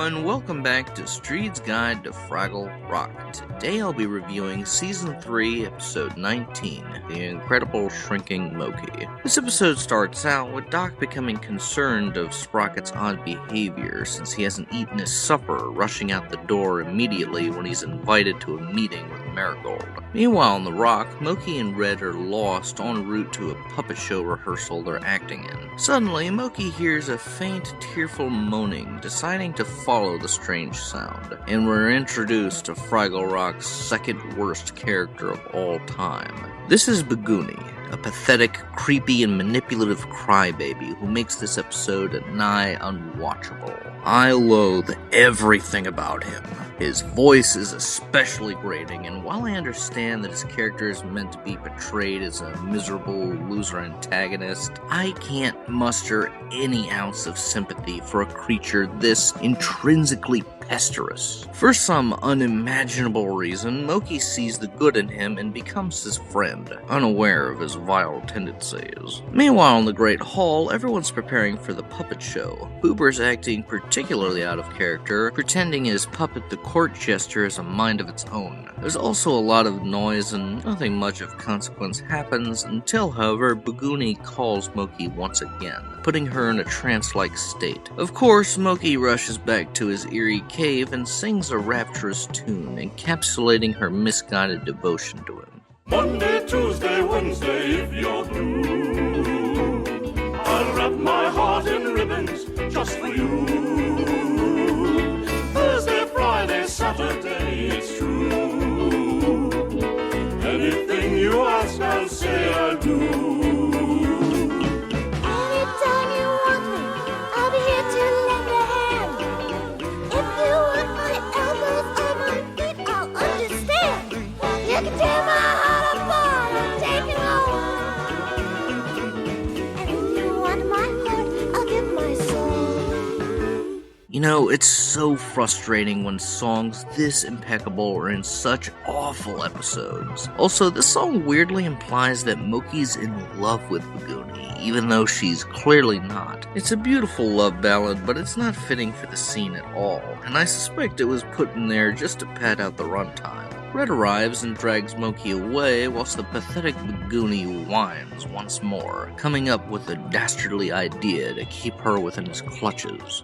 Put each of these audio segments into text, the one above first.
everyone, welcome back to Streed's Guide to Fraggle Rock. Today I'll be reviewing Season 3, Episode 19, The Incredible Shrinking Moki. This episode starts out with Doc becoming concerned of Sprocket's odd behavior since he hasn't eaten his supper, rushing out the door immediately when he's invited to a meeting with Marigold. Meanwhile on the Rock, Moki and Red are lost en route to a puppet show rehearsal they're acting in. Suddenly, Moki hears a faint, tearful moaning, deciding to follow the strange sound, and we're introduced to Fraggle Rock's second worst character of all time. This is Beuni, a pathetic, creepy, and manipulative crybaby who makes this episode nigh unwatchable. I loathe everything about him. His voice is especially grating, and while I understand that his character is meant to be portrayed as a miserable loser antagonist, I can't muster any ounce of sympathy for a creature this intrinsically pesteros. For some unimaginable reason, Moki sees the good in him and becomes his friend, unaware of his vile tendencies. Meanwhile in the Great Hall, everyone's preparing for the puppet show. Boober's acting particularly out of character, pretending his puppet the court jester has a mind of its own. There's also a lot of noise and nothing much of consequence happens until, however, Beuni calls Moki once again, putting her in a trance-like state. Of course, Moki rushes back to his eerie cave and sings a rapturous tune, encapsulating her misguided devotion to him. Monday, Tuesday, Wednesday, if you're blue, I'll wrap my heart in ribbons just for you. Thursday, Friday, Saturday, it's true. Anything you ask, I'll say I do. Anytime you want me, I'll be here to lend a hand. If you want my elbows or my feet, I'll understand. You can tear my heart apart and take it home. And if you want my heart, I'll give my soul. You know, it's so frustrating when songs this impeccable are in such awful episodes. Also, this song weirdly implies that Moki's in love with Beuni, even though she's clearly not. It's a beautiful love ballad, but it's not fitting for the scene at all, and I suspect it was put in there just to pad out the runtime. Red arrives and drags Moki away, whilst the pathetic Beuni whines once more, coming up with a dastardly idea to keep her within his clutches.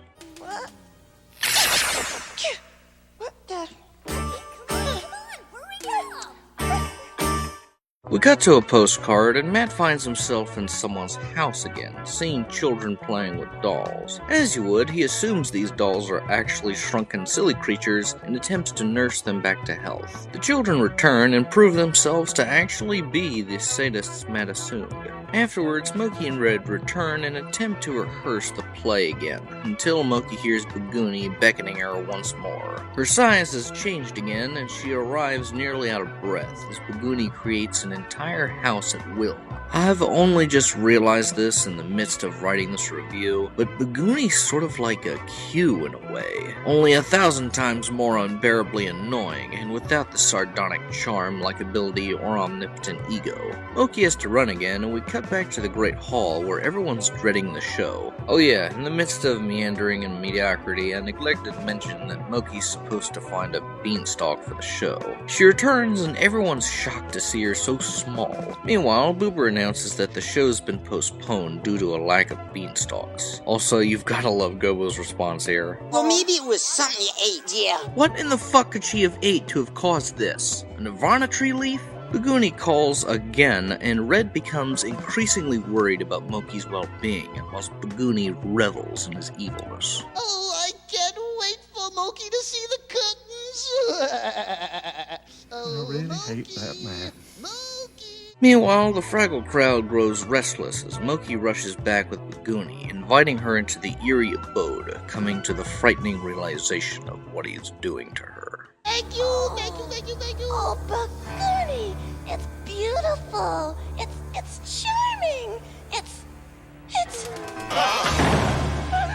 We cut to a postcard, and Matt finds himself in someone's house again, seeing children playing with dolls. As you would, he assumes these dolls are actually shrunken silly creatures and attempts to nurse them back to health. The children return and prove themselves to actually be the sadists Matt assumed. Afterwards, Moki and Red return and attempt to rehearse the play again, until Moki hears Beuni beckoning her once more. Her size has changed again, and she arrives nearly out of breath as Beuni creates an entire house at will. I've only just realized this in the midst of writing this review, but Beuni's sort of like a Q in a way, only 1,000 times more unbearably annoying, and without the sardonic charm, likability, or omnipotent ego. Moki has to run again, and we cut back to the Great Hall, where everyone's dreading the show. Oh yeah, in the midst of meandering and mediocrity, I neglected to mention that Moki's supposed to find a beanstalk for the show. She returns, and everyone's shocked to see her so small. Meanwhile, Boober announces that the show's been postponed due to a lack of beanstalks. Also, you've gotta love Gobo's response here. Well, maybe it was something you ate, yeah. What in the fuck could she have ate to have caused this? A Nirvana tree leaf? Beuni calls again, and Red becomes increasingly worried about Moki's well-being, whilst Beuni revels in his evilness. Oh, I can't wait for Moki to see the curtains. Oh, I really Moki, hate that man. Moki. Meanwhile, the Fraggle crowd grows restless as Moki rushes back with Beuni, inviting her into the eerie abode, coming to the frightening realization of what he is doing to her. Thank you, thank you, thank you, thank you. Oh, Beuni, it's beautiful. It's charming. It's for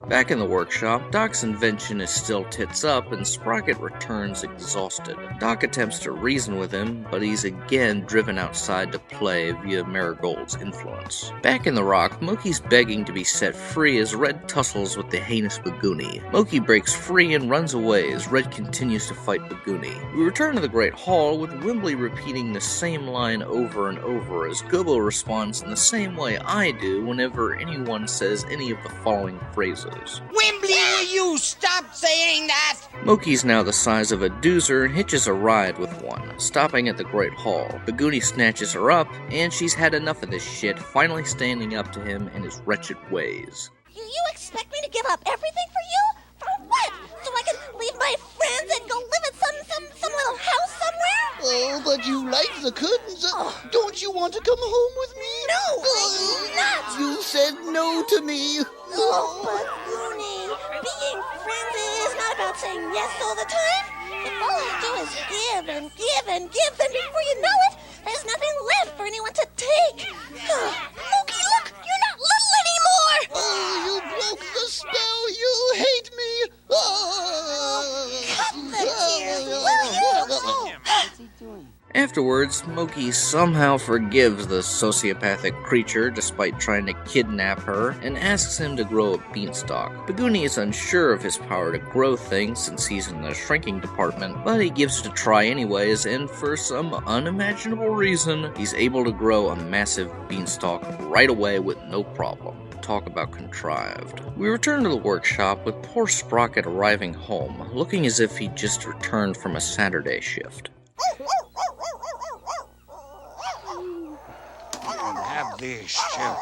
me. Back in the workshop, Doc's invention is still tits up and Sprocket returns exhausted. Doc attempts to reason with him, but he's again driven outside to play via Marigold's influence. Back in the rock, Moki's begging to be set free as Red tussles with the heinous Beuni. Moki breaks free and runs away as Red continues to fight Beuni. We return to the Great Hall with Wimbley repeating the same line over and over as Gobo responds in the same way I do whenever anyone says any of the following phrases. Wimbley, will you stop saying that? Moki's now the size of a doozer and hitches a ride with one, stopping at the Great Hall. Beuni snatches her up, and she's had enough of this shit, finally standing up to him and his wretched ways. You expect me to give up everything for you? For what? So I can leave my friends and go live at some little house somewhere? Oh, but you like the curtains. Don't you want to come home with me? No, I'm not. You said no to me. Oh, but Beuni, being friends is not about saying yes all the time. If all I do is give and give and give, then before you know it, there's nothing left for anyone to take. Moki, look, you're not little anymore. Oh, you broke the spell. You hate me. Cut the tears, will you? Afterwards, Moki somehow forgives the sociopathic creature despite trying to kidnap her and asks him to grow a beanstalk. Beuni is unsure of his power to grow things since he's in the shrinking department, but he gives it a try anyways, and for some unimaginable reason, he's able to grow a massive beanstalk right away with no problem. Talk about contrived. We return to the workshop with poor Sprocket arriving home, looking as if he'd just returned from a Saturday shift. Have this too.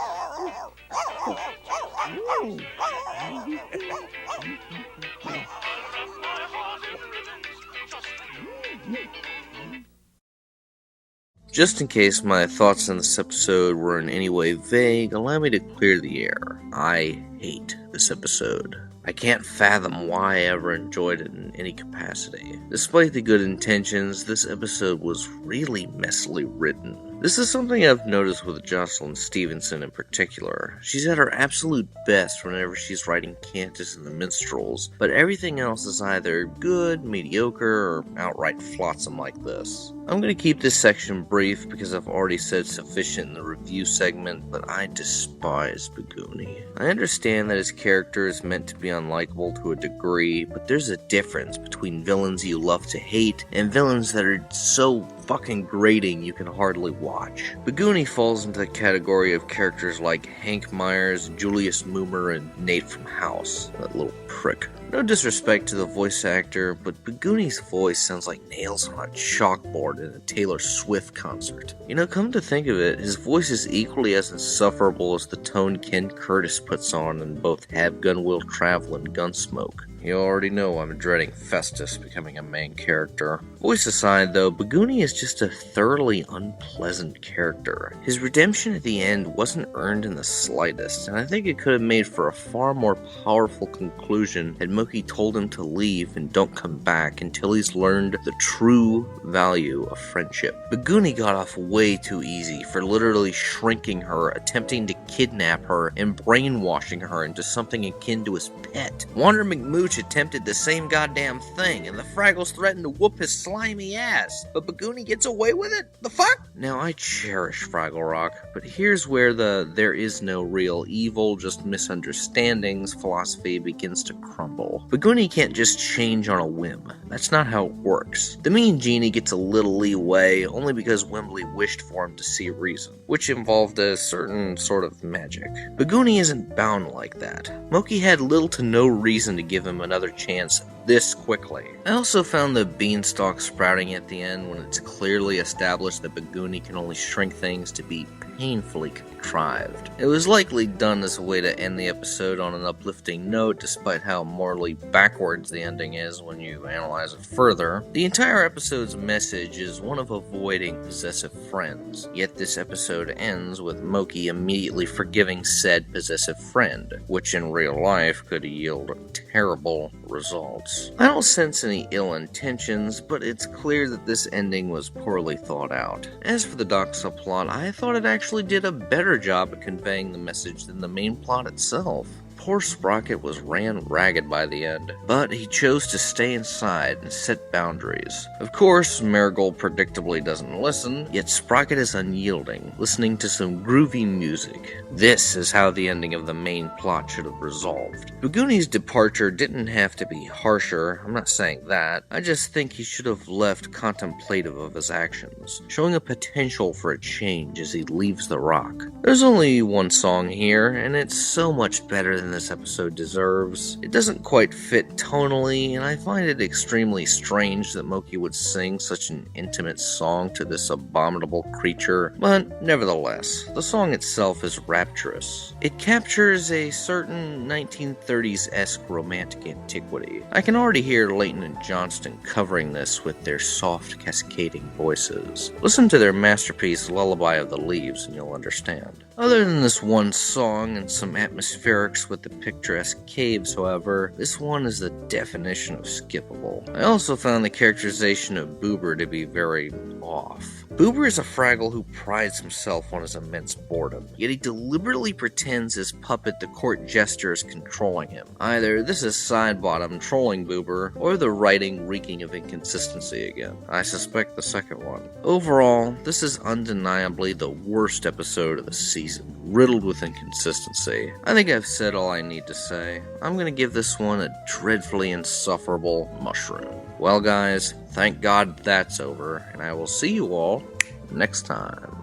Just in case my thoughts on this episode were in any way vague, allow me to clear the air. I hate this episode. I can't fathom why I ever enjoyed it in any capacity. Despite the good intentions, this episode was really messily written. This is something I've noticed with Jocelyn Stevenson in particular. She's at her absolute best whenever she's writing Cantus and the Minstrels, but everything else is either good, mediocre, or outright flotsam like this. I'm going to keep this section brief because I've already said sufficient in the review segment, but I despise Beuni. I understand that his character is meant to be unlikable to a degree, but there's a difference between villains you love to hate and villains that are so fucking grating you can hardly watch. Beuni falls into the category of characters like Hank Myers, Julius Moomer, and Nate from House. That little prick. No disrespect to the voice actor, but Beuni's voice sounds like nails on a chalkboard in a Taylor Swift concert. You know, come to think of it, his voice is equally as insufferable as the tone Ken Curtis puts on in both Have Gun Will Travel and Gunsmoke. You already know I'm dreading Festus becoming a main character. Voice aside though, Beuni is just a thoroughly unpleasant character. His redemption at the end wasn't earned in the slightest, and I think it could have made for a far more powerful conclusion had Moki told him to leave and don't come back until he's learned the true value of friendship. Beuni got off way too easy for literally shrinking her, attempting to kidnap her, and brainwashing her into something akin to his pet. Wander McMooch attempted the same goddamn thing, and the Fraggles threatened to whoop his slimy ass, but Beuni gets away with it? The fuck? Now, I cherish Fraggle Rock, but here's where the there is no real evil, just misunderstandings philosophy begins to crumble. Beuni can't just change on a whim. That's not how it works. The Mean Genie gets a little leeway only because Wimbley wished for him to see reason, which involved a certain sort of magic. Beuni isn't bound like that. Moki had little to no reason to give him another chance this quickly. I also found the beanstalk sprouting at the end when it's clearly established that Beuni can only shrink things to be painfully contrived. It was likely done as a way to end the episode on an uplifting note, despite how morally backwards the ending is when you analyze it further. The entire episode's message is one of avoiding possessive friends, yet this episode ends with Moki immediately forgiving said possessive friend, which in real life could yield terrible results. I don't sense any ill intentions, but it's clear that this ending was poorly thought out. As for the Doc subplot, I thought it actually did a better job at conveying the message than the main plot itself. poor Sprocket was ran ragged by the end, but he chose to stay inside and set boundaries. Of course, Marigold predictably doesn't listen, yet Sprocket is unyielding, listening to some groovy music. This is how the ending of the main plot should have resolved. Beuni's departure didn't have to be harsher, I'm not saying that. I just think he should have left contemplative of his actions, showing a potential for a change as he leaves the rock. There's only one song here, and it's so much better than this episode deserves. It doesn't quite fit tonally, and I find it extremely strange that Moki would sing such an intimate song to this abominable creature, but nevertheless, the song itself is rapturous. It captures a certain 1930s-esque romantic antiquity. I can already hear Layton and Johnston covering this with their soft, cascading voices. Listen to their masterpiece Lullaby of the Leaves and you'll understand. Other than this one song and some atmospherics with the picturesque caves, however, this one is the definition of skippable. I also found the characterization of Boober to be very off. Boober is a Fraggle who prides himself on his immense boredom, yet he deliberately pretends his puppet, the court jester, is controlling him. Either this is Sidebottom trolling Boober, or the writing reeking of inconsistency again. I suspect the second one. Overall, this is undeniably the worst episode of the season, riddled with inconsistency. I think I've said all I need to say. I'm gonna give this one a dreadfully insufferable mushroom. Well guys, thank God that's over, and I will see you all next time.